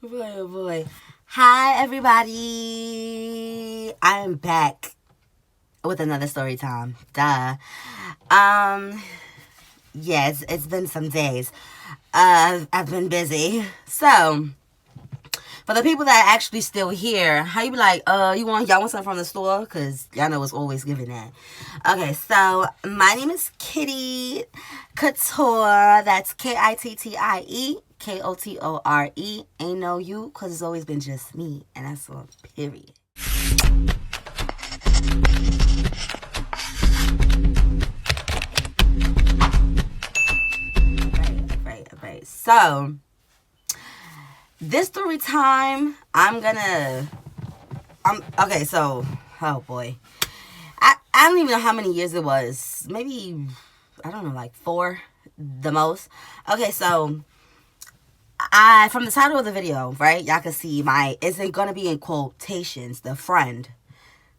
Boy, oh boy. Hi, everybody. I'm back with another story time. Duh. Um, yes, it's been some days. I've been busy. So, for the people that are actually still here, how you be like, y'all want something from the store? Because y'all know it's always giving that. Okay, so my name is Kitty Couture. That's Kittie. Ain't no you, because it's always been just me. And that's all, period. Right. So, this story time, okay, so, oh boy. I don't even know how many years it was. Maybe, I don't know, like 4, the most. Okay, so from the title of the video, right, y'all can see isn't gonna be in quotations, the friend.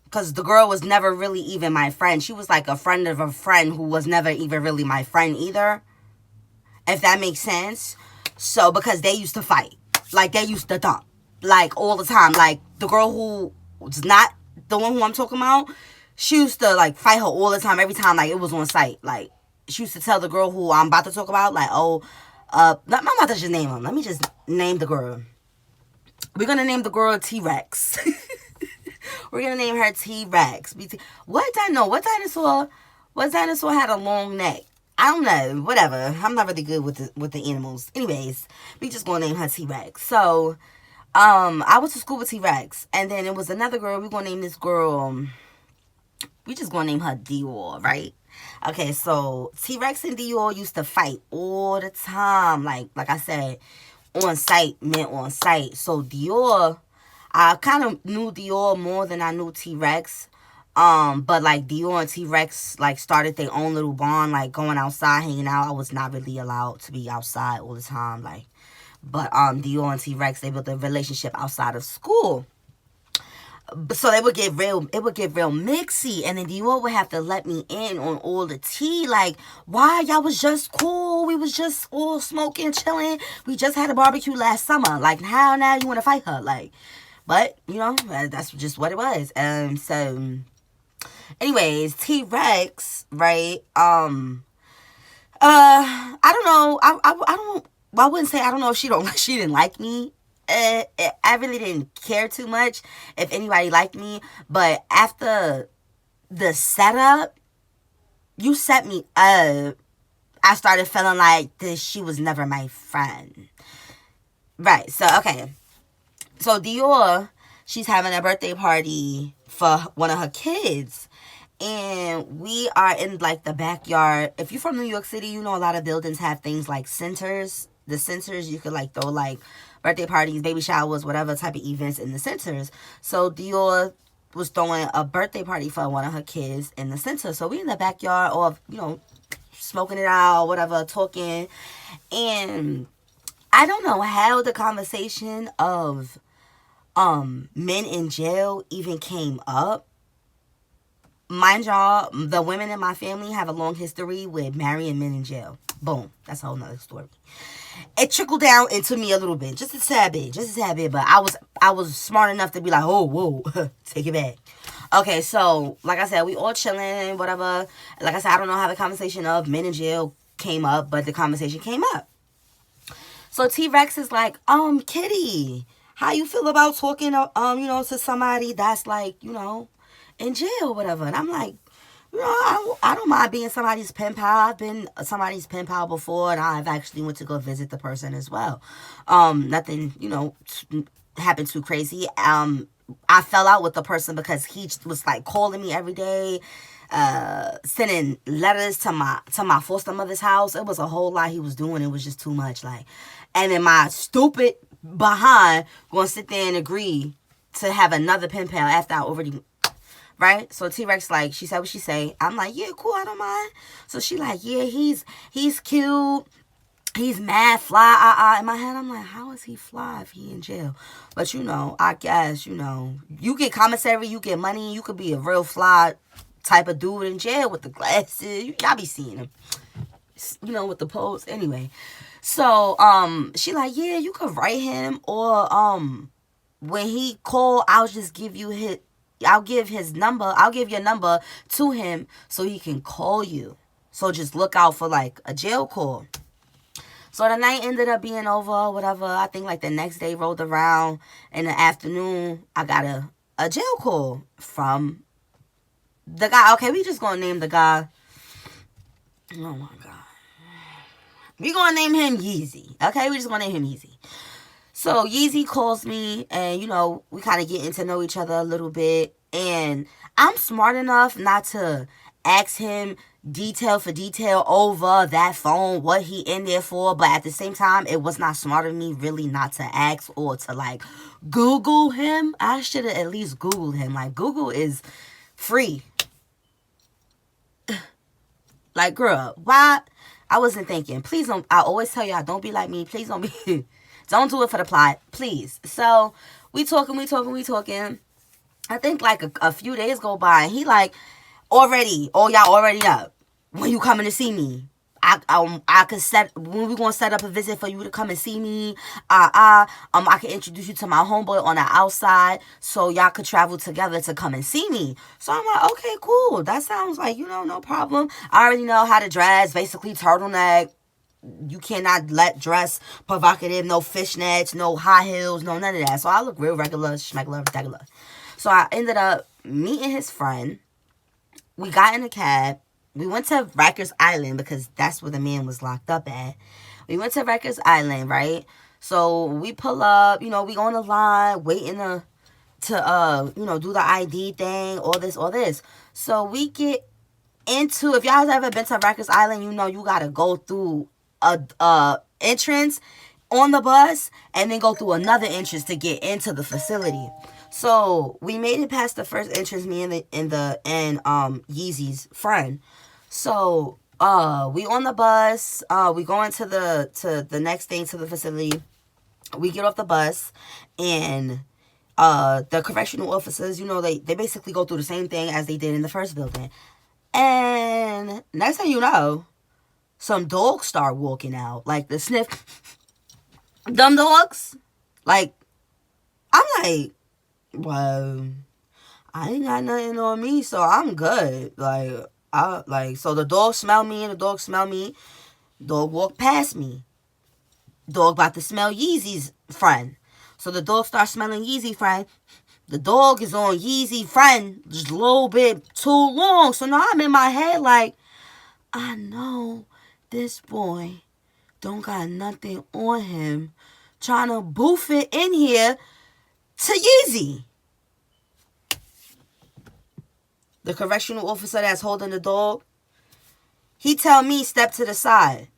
Because the girl was never really even my friend. She was like a friend of a friend who was never even really my friend either. If that makes sense. So, because they used to fight. Like, they used to thump. Like, all the time. Like, the girl who was not the one who I'm talking about, she used to, like, fight her all the time. Every time, like, it was on sight. Like, she used to tell the girl who I'm about to talk about, like, I'm about to just name him. Let me just name the girl. We're going to name the girl T-Rex. We're going to name her T-Rex. What dinosaur had a long neck? I don't know. Whatever. I'm not really good with the animals. Anyways, we just gonna name her T-Rex. So, I went to school with T-Rex, and then it was another girl. We gonna name this girl. We just gonna name her Dior, right? Okay, so T-Rex and Dior used to fight all the time. Like I said, on site meant on site. So Dior, I kind of knew Dior more than I knew T-Rex. But like Dior and T-Rex like started their own little bond, like going outside, hanging out. I was not really allowed to be outside all the time, like. But Dior and T-Rex, they built a relationship outside of school. So it would get real mixy, and then Dior would have to let me in on all the tea, like, why y'all was just cool, we was just all smoking, chilling, we just had a barbecue last summer, like, how now you want to fight her, like, but, you know, that's just what it was. So anyways, T-Rex, right? I don't know. I don't. Well, I wouldn't say I don't know if she didn't like me. I really didn't care too much if anybody liked me. But after the setup, you set me up. I started feeling like she was never my friend. Right. So okay. So Dior, she's having a birthday party for one of her kids. And we are in like the backyard. If you're from New York City, you know a lot of buildings have things like centers. The centers, you could like throw like birthday parties, baby showers, whatever type of events in the centers. So Dior was throwing a birthday party for one of her kids in the center. So we in the backyard, or smoking it out, whatever, talking. And I don't know how the conversation of men in jail even came up. Mind y'all, the women in my family have a long history with marrying men in jail. Boom. That's a whole nother story. It trickled down into me a little bit. Just a tad bit. But I was smart enough to be like, oh, whoa, take it back. Okay, so, like I said, we all chilling, whatever. Like I said, I don't know how the conversation of men in jail came up, but the conversation came up. So T-Rex is like, Kitty, how you feel about talking, to somebody that's like, in jail or whatever? And I'm like, I don't mind being somebody's pen pal. I've been somebody's pen pal before, and I've actually went to go visit the person as well. Nothing, happened too crazy. I fell out with the person because he was like calling me every day, sending letters to my foster mother's house. It was a whole lot he was doing. It was just too much, like. And then my stupid behind gonna sit there and agree to have another pen pal after I already. Right? So T-Rex, like, she said what she say. I'm like, yeah, cool, I don't mind. So she like, yeah, he's cute. He's mad fly. In my head, I'm like, how is he fly if he in jail? But, I guess, you get commissary, you get money, you could be a real fly type of dude in jail with the glasses. Y'all be seeing him, with the pose. Anyway. So, she like, yeah, you could write him, or when he call, I'll give your number to him so he can call you. So just look out for like a jail call. So the night ended up being over, whatever. I think like the next day rolled around in the afternoon. I got a jail call from the guy. Okay, we just gonna name the guy. Oh my god. We gonna name him Yeezy. Okay, we just gonna name him Yeezy. So Yeezy calls me, and we kind of getting to know each other a little bit. And I'm smart enough not to ask him detail for detail over that phone what he in there for, but at the same time, it was not smart of me really not to ask or to like Google him. I should have at least Googled him. Like, Google is free. Like, girl, why? I wasn't thinking. Please don't. I always tell y'all, don't be like me. Please don't be. Don't do it for the plot, please. So we talking. I think like a few days go by, and he like, y'all already up. When you coming to see me? I could when we gonna set up a visit for you to come and see me. I can introduce you to my homeboy on the outside, so y'all could travel together to come and see me. So I'm like, okay, cool. That sounds like, no problem. I already know how to dress, basically turtleneck. You cannot let dress provocative, no fishnets, no high heels, no none of that. So I look real regular, schmegular, regular. So I ended up meeting his friend. We got in a cab. We went to Rikers Island because that's where the man was locked up at. We went to Rikers Island, right? So we pull up, we on the line waiting to do the ID thing, all this. So we get into, if y'all ever been to Rikers Island, you gotta go through a entrance on the bus and then go through another entrance to get into the facility. So we made it past the first entrance, me and Yeezy's friend. So we on the bus, we going to the next thing, to the facility. We get off the bus, and the correctional officers, they basically go through the same thing as they did in the first building. And next thing you know, some dogs start walking out, like the sniff. Dumb dogs. Like, I'm like, well, I ain't got nothing on me, so I'm good. So the dog smell me, and the dog smell me. Dog walk past me. Dog about to smell Yeezy's friend. So the dog starts smelling Yeezy friend. The dog is on Yeezy friend just a little bit too long. So now I'm in my head like, I know this boy don't got nothing on him, trying to boof it in here to Yeezy. The correctional officer that's holding the dog, he tell me, step to the side.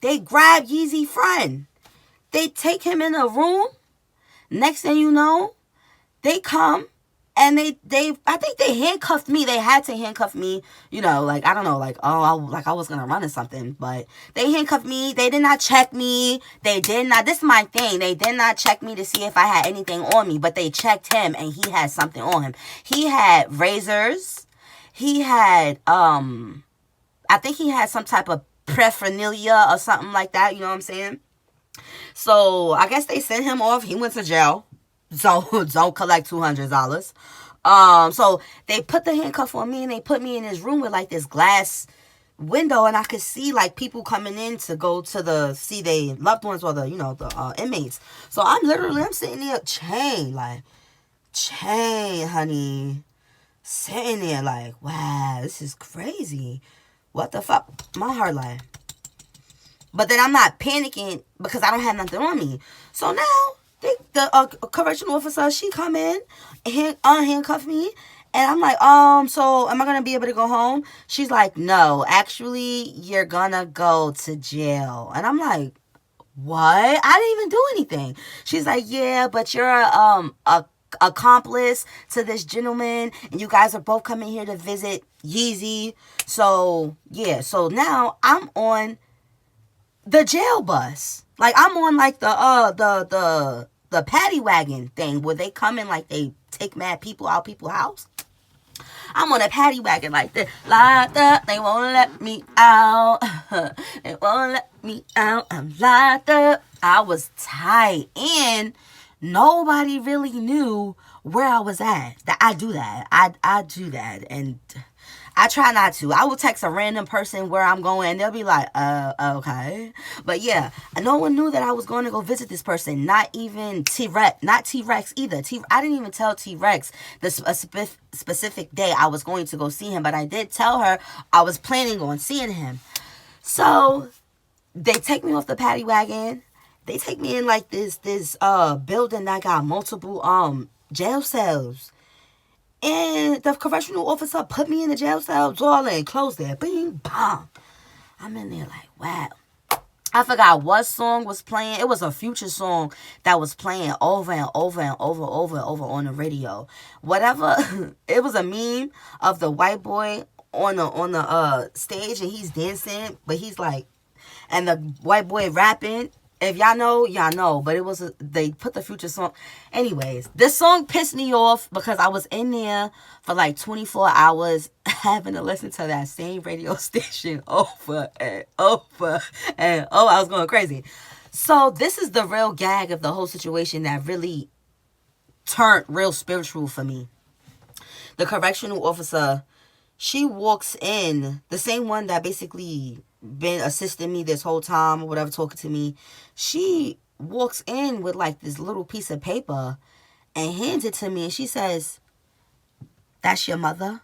They grab Yeezy friend. They take him in a room. Next thing you know, they come and I think they handcuffed me. They had to handcuff me, I don't know, I was going to run or something. But they handcuffed me. They did not check me. They did not. This is my thing. They did not check me to see if I had anything on me. But they checked him, and he had something on him. He had razors. He had, I think he had some type of paraphernalia or something like that. You know what I'm saying? So I guess they sent him off. He went to jail. So don't collect $200. So they put the handcuff on me, and they put me in this room with like this glass window, and I could see like people coming in to go to see their loved ones or the inmates. So I'm sitting there chain, honey, sitting there like, wow, this is crazy. What the fuck? My heart like. But then I'm not panicking because I don't have nothing on me. So now the correctional officer, she come in, unhandcuff me, and I'm like, so am I gonna be able to go home? She's like, no, actually, you're gonna go to jail. And I'm like, what? I didn't even do anything. She's like, yeah, but you're a accomplice to this gentleman, and you guys are both coming here to visit Yeezy. So yeah, so now I'm on the jail bus. Like, I'm on like the paddy wagon thing where they come in, like they take mad people out people's house. I'm on a paddy wagon like this. Locked up, they won't let me out. They won't let me out. I'm locked up. I was tight. And nobody really knew where I was at. That I do that. I do that. And I try not to. I will text a random person where I'm going, and they'll be like, okay. But yeah, no one knew that I was going to go visit this person. Not even T-Rex. Not T-Rex either. I didn't even tell T-Rex the specific day I was going to go see him, but I did tell her I was planning on seeing him. So they take me off the paddy wagon. They take me in like this building that got multiple jail cells. And the correctional officer put me in the jail cell, door and closed it. Bing, bam. I'm in there like, wow. I forgot what song was playing. It was a Future song that was playing over and over and over on the radio. Whatever. It was a meme of the white boy on the stage, and he's dancing, but he's like, and the white boy rapping. If y'all know, y'all know. But they put the Future song. Anyways, this song pissed me off because I was in there for like 24 hours having to listen to that same radio station over and over and over. I was going crazy. So this is the real gag of the whole situation that really turned real spiritual for me. The correctional officer, she walks in, the same one that basically been assisting me this whole time or whatever, talking to me. She walks in with like this little piece of paper and hands it to me, and she says, "That's your mother?"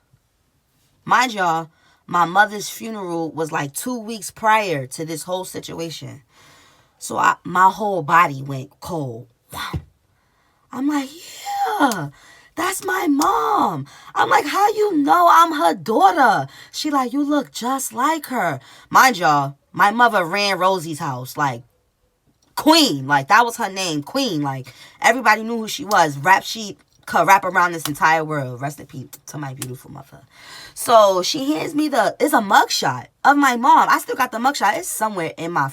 Mind y'all, my mother's funeral was like 2 weeks prior to this whole situation. So my whole body went cold. I'm like, yeah, that's my mom. I'm like, how you know I'm her daughter? She like, you look just like her. Mind y'all, my mother ran Rosie's house, like, Queen. Like, that was her name, Queen. Like, everybody knew who she was. Rap sheet could rap around this entire world. Rest in peace to my beautiful mother. So she hands me it's a mugshot of my mom. I still got the mugshot. It's somewhere in my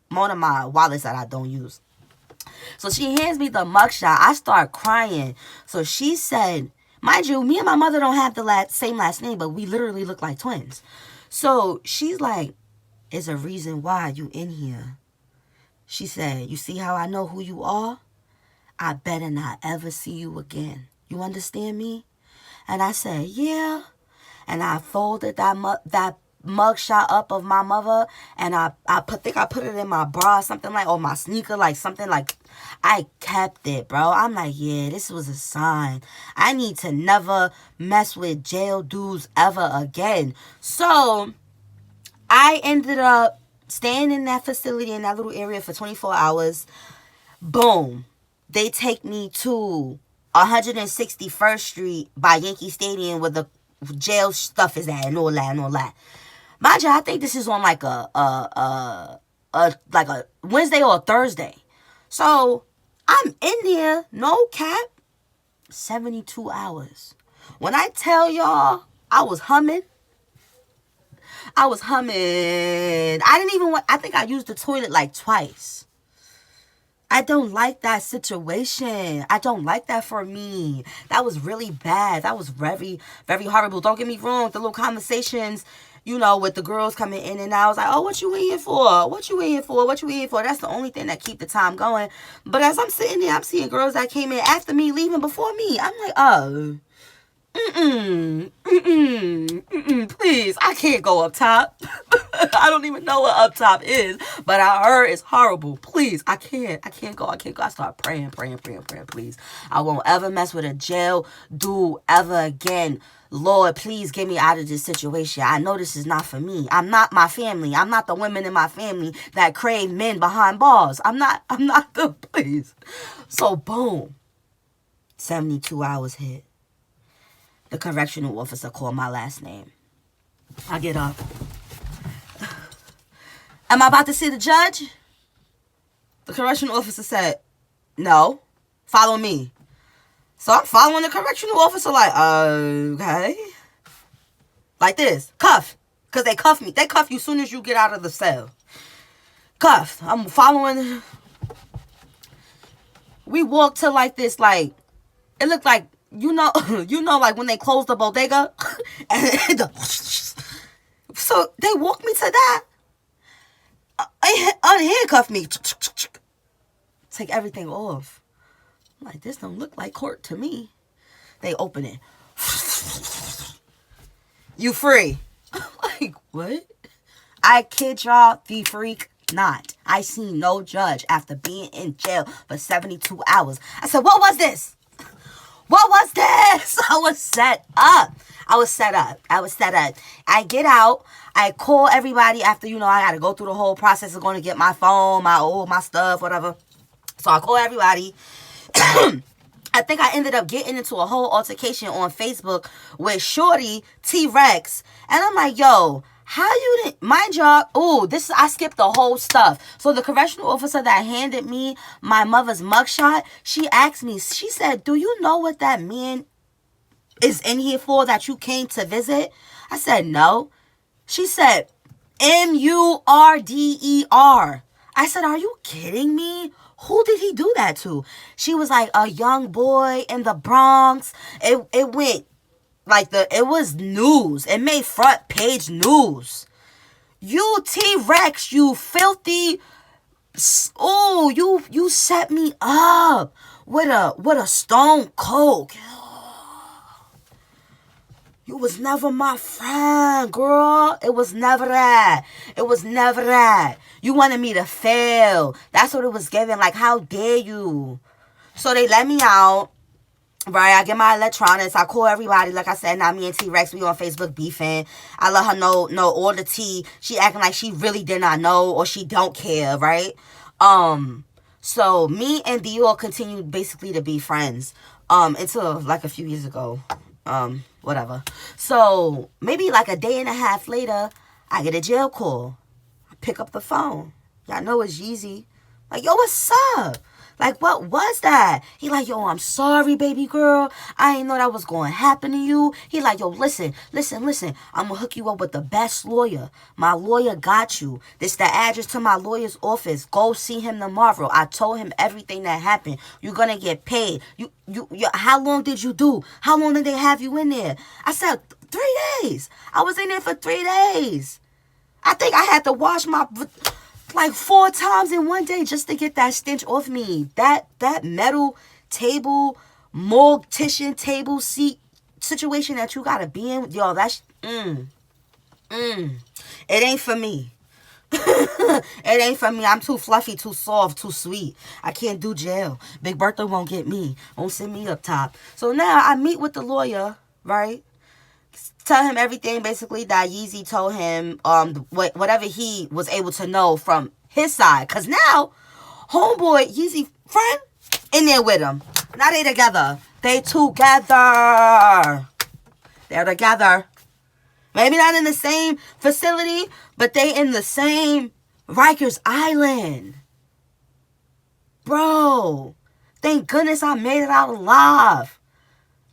one of my wallets that I don't use. So she hands me the mugshot. I start crying. So she said, mind you, me and my mother don't have the same last name, but we literally look like twins. So she's like, "There's a reason why you in here." She said, "You see how I know who you are? I better not ever see you again. You understand me?" And I said, "Yeah." And I folded that mugshot up of my mother, and I think I put it in my bra, something like, or my sneaker, like something like. I kept it, bro. I'm like, yeah, this was a sign. I need to never mess with jail dudes ever again. So I ended up staying in that facility, in that little area, for 24 hours. Boom. They take me to 161st Street by Yankee Stadium where the jail stuff is at and all that. Mind you, I think this is on like a Wednesday or a Thursday. So I'm in there, no cap, 72 hours. When I tell y'all, I was humming. I think I used the toilet like twice. I don't like that situation. I don't like that for me. That was really bad. That was very, very horrible. Don't get me wrong. The little conversations, with the girls coming in and out. I was like, "Oh, what you in here for? What you in here for? What you in here for?" That's the only thing that keep the time going. But as I'm sitting there, I'm seeing girls that came in after me, leaving before me. I'm like, oh, please, I can't go up top. I don't even know what up top is, but I heard it's horrible. Please, I can't go. I start praying, please. I won't ever mess with a jail dude ever again. Lord, please get me out of this situation. I know this is not for me. I'm not my family. I'm not the women in my family that crave men behind bars. I'm not the, please. So, boom. 72 hours hit. The correctional officer called my last name. I get up. "Am I about to see the judge?" The correctional officer said, "No, follow me." So I'm following the correctional officer like, okay. Like this. Cuff. Because they cuff me. They cuff you as soon as you get out of the cell. Cuffed. I'm following. We walked to like this, like, it looked like, you know, like when they close the bodega, and so they walk me to that, unhandcuff me, take everything off. I'm like, this don't look like court to me. They open it. You free. Like, what? I kid y'all the freak not. I seen no judge after being in jail for 72 hours. I said, what was this? What was this? I was set up. I get out. I call everybody after, I got to go through the whole process of going to get my phone, my stuff, whatever. So I call everybody. I think I ended up getting into a whole altercation on Facebook with Shorty T-Rex. And I'm like, yo, how you didn't, mind y'all, I skipped the whole stuff. So the correctional officer that handed me my mother's mugshot, she asked me, she said, do you know what that man is in here for that you came to visit? I said, no. She said, murder. I said, are you kidding me? Who did he do that to? She was like, a young boy in the Bronx. It went like it was news. It made front page news. You T-Rex, you filthy. Oh, you set me up with a stone cold. You was never my friend, girl. It was never that. You wanted me to fail. That's what it was giving. Like, how dare you? So they let me out. Right, I get my electronics. I call everybody. Like I said, now me and T-Rex, we on Facebook beefing. I let her know all the tea. She acting like she really did not know or she don't care, right? So me and Dior continued basically to be friends until like a few years ago. Whatever. So maybe like a day and a half later, I get a jail call. I pick up the phone. Y'all know it's Yeezy. Like, yo, what's up? Like, what was that? He like, yo, I'm sorry, baby girl. I didn't know that was going to happen to you. He like, yo, listen. I'm going to hook you up with the best lawyer. My lawyer got you. This the address to my lawyer's office. Go see him tomorrow. I told him everything that happened. You're going to get paid. You, how long did you do? How long did they have you in there? I said, 3 days. I was in there for 3 days. I think I had to wash my... like 4 times in one day just to get that stench off me. That metal table, mortician table seat situation that you gotta be in, yo, that's it ain't for me. It ain't for me. I'm too fluffy, too soft, too sweet. I can't do jail. Big Bertha won't get me. Won't send me up top. So now I meet with the lawyer, right? Tell him everything basically that Yeezy told him, whatever he was able to know from his side. Cause now, homeboy, Yeezy friend, in there with him. Now they together. They're together. Maybe not in the same facility, but they in the same Rikers Island. Bro, thank goodness I made it out alive.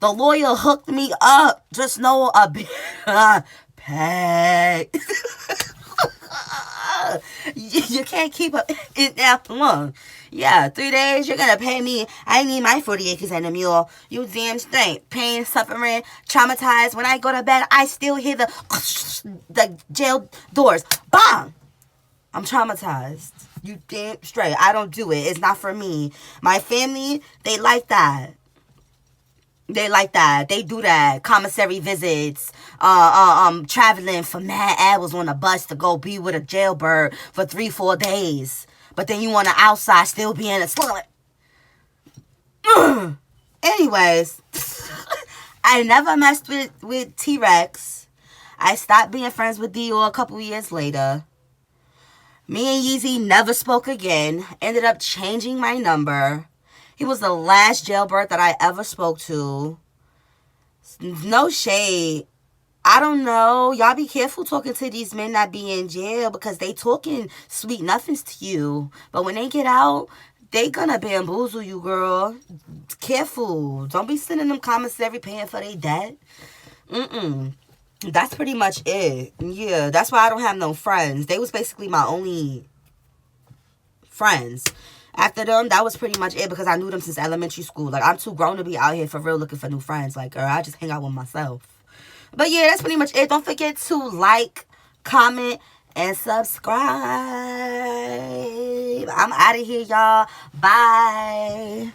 The lawyer hooked me up. Just know a bit. Pay. You can't keep it that long. Yeah, 3 days, you're going to pay me. I need my 40 acres and a mule. You damn straight. Pain, suffering, traumatized. When I go to bed, I still hear the jail doors. Bang! I'm traumatized. You damn straight. I don't do it. It's not for me. My family, they like that. They do that. Commissary visits. Traveling for mad hours on a bus to go be with a jailbird for 3-4 days. But then you on the outside still being a slut. Anyways. I never messed with T-Rex. I stopped being friends with Dior a couple years later. Me and Yeezy never spoke again. Ended up changing my number. He was the last jailbird that I ever spoke to. No shade. I don't know. Y'all be careful talking to these men that be in jail because they talking sweet nothings to you. But when they get out, they gonna bamboozle you, girl. Careful. Don't be sending them commissary paying for their debt. That's pretty much it. Yeah, that's why I don't have no friends. They was basically my only friends. After them, that was pretty much it because I knew them since elementary school. Like, I'm too grown to be out here for real looking for new friends. Like, girl, I just hang out with myself. But yeah, that's pretty much it. Don't forget to like, comment, and subscribe. I'm out of here, y'all. Bye.